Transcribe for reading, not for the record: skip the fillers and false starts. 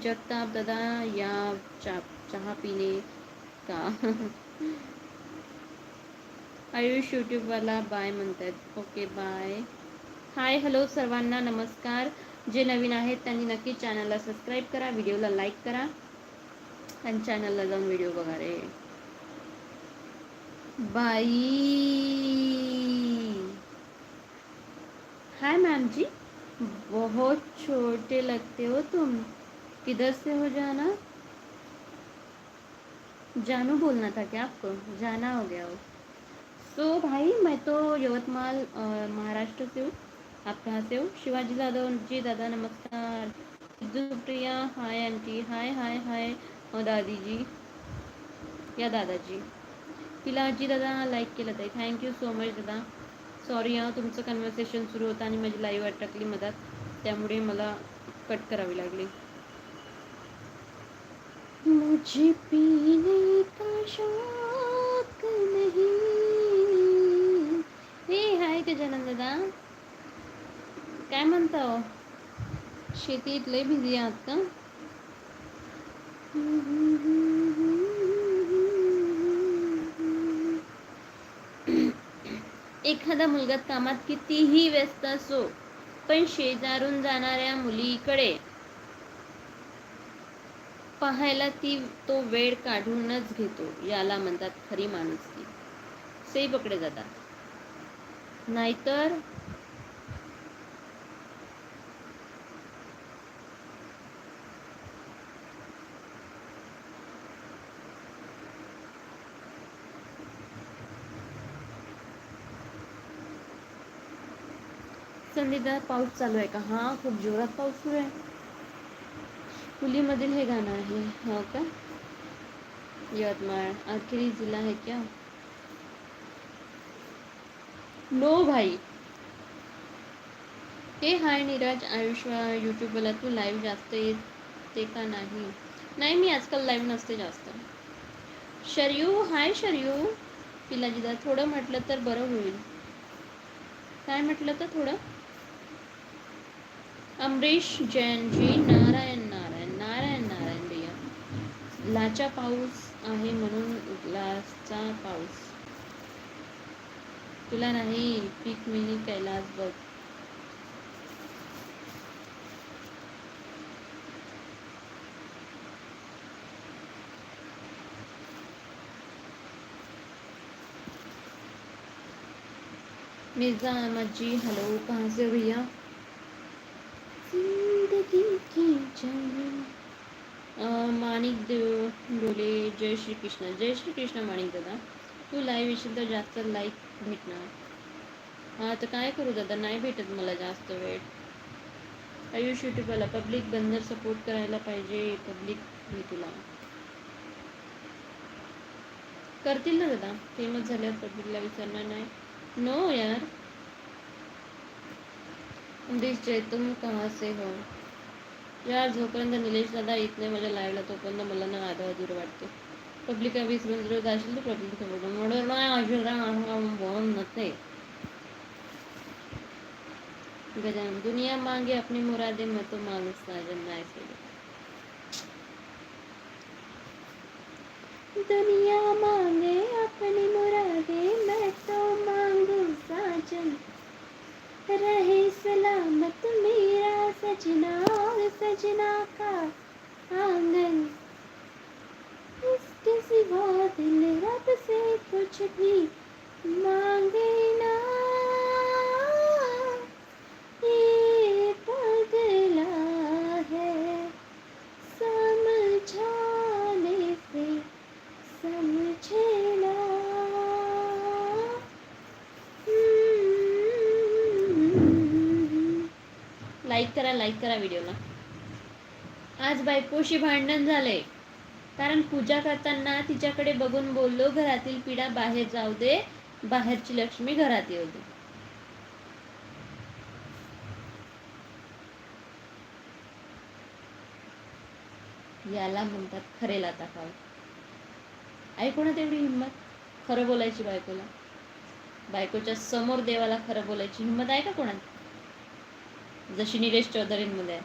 जगताप दादा या चहा पिणे का? आयुष यूट्यूबवाला बाय म्हणतात. Okay bye. हाय हॅलो सर्वांना नमस्कार. जे नवीन आहेत त्यांनी नक्की चॅनलला सबस्क्राईब करा, व्हिडिओला लाईक करा आणि चॅनलला जाऊन व्हिडिओ बघा रे. बाई हाय मैम जी, बहुत छोटे लगते हो तुम, किधर से हो जाना? जानू बोलना था क्या आपको? जाना हो गया हो. सो भाई मैं तो यवतमाल महाराष्ट्र से हूँ. आप कहाँ से हो? शिवाजी जाधव जी दादा नमस्कार. Supriya hi aunty. हाय हाय हाय दादी जी या दादाजी. पिलाजी दादा लाईक केलं ताई, थँक्यू सो मच दादा. सॉरी हां, तुमचं कन्व्हर्सेशन सुरू होतं आणि माझी लाईव्ह अटकली मधात, त्यामुळे मला कट करावी लागली. मुझे पीने का शौक नहीं. हे हाय गजानन दादा, काय म्हणता हो? शेतीत लय बिझी आहात का? एखादा मुलगा कामात कितीही व्यस्त असो, पण शेजारून जाणाऱ्या मुलीकडे पाहायला तो वेळ काढूनच घेतो. याला म्हणतात खरी माणुसकी. सही पकडे जातात. नाहीतर संधीदार पाऊस चालू आहे का? हा, खूप जोरात पाऊस सुरू आहे. पुलीमधील हे गाणं आहे. हो का? यवतमाळ आखिरी जिल्हा है क्या? नो भाई. हे हाय नीरज आयुष यूट्यूबला तू लाईव्ह जास्त येते का नाही? नाही, मी आजकाल लाईव्ह नसते जास्त. शर्यू हाय शर्यू. पिलाजीदा थोडं म्हटलं तर बरं होईल. काय म्हटलं तर थोडं? अमरीश जैनजी नारायण नारायण नारायण नारायण भैया. लाचा पाऊस आहे म्हणून ग्लासचा पाऊस. तुला नाही पीक मिनी कैलास बघ. मिर्जा अहमद जी हेलो, कहाँ से भैया? जिंदगी की जंग माणिक डोले जय श्री कृष्ण. जय श्री कृष्ण माणिक दादा. तू लाईव्ह येशील तर जास्त लाईक भेटणार. हा तर काय करू दादा, नाही भेटत मला जास्त वेळ. आयुष यूट्यूबला पब्लिक बंदर सपोर्ट करायला पाहिजे. पब्लिक मी तुला करतील ना दादा, फेमस झाल्यावर पब्लिकला विचारणार नाही. नो यार. दिस जय तुम कहाँ से हो? यार जोपर्यंत निलेश दादा येत नाही माझ्या लाईव्हला तोपर्यंत मला ना आधा अधूर वाटते. पब्लिका विसरून जर जाशील तर पब्लिक म्हणून नाही बोलून नसते. गजानन दुनिया मांगे अपनी मुरादे मैं तो मांगू साजन नाही सोडत. दुनिया मांगे अपनी मुरादे मैं तो मांगू साजन, रहे सलामत मेरा सजना और सजना का आंगन, इसके सिवा दिल रब से कुछ भी मांगे ना, ये पगला है समझाने से समझे ना. लाईक करा व्हिडिओला. आज बायकोशी भांडण झाले कारण पूजा करताना तिच्याकडे बघून बोललो घरातील पिढा बाहेर जाऊ दे, बाहेरची लक्ष्मी घरात येऊ दे. याला म्हणतात खरे लाता खाऊ. ऐकू ना तेवढी हिंमत खरं बोलायची बायकोला. बायकोच्या समोर देवाला खरं बोलायची हिंमत आहे का कोणाला? जशी निलेश चौधरींमध्ये आहे.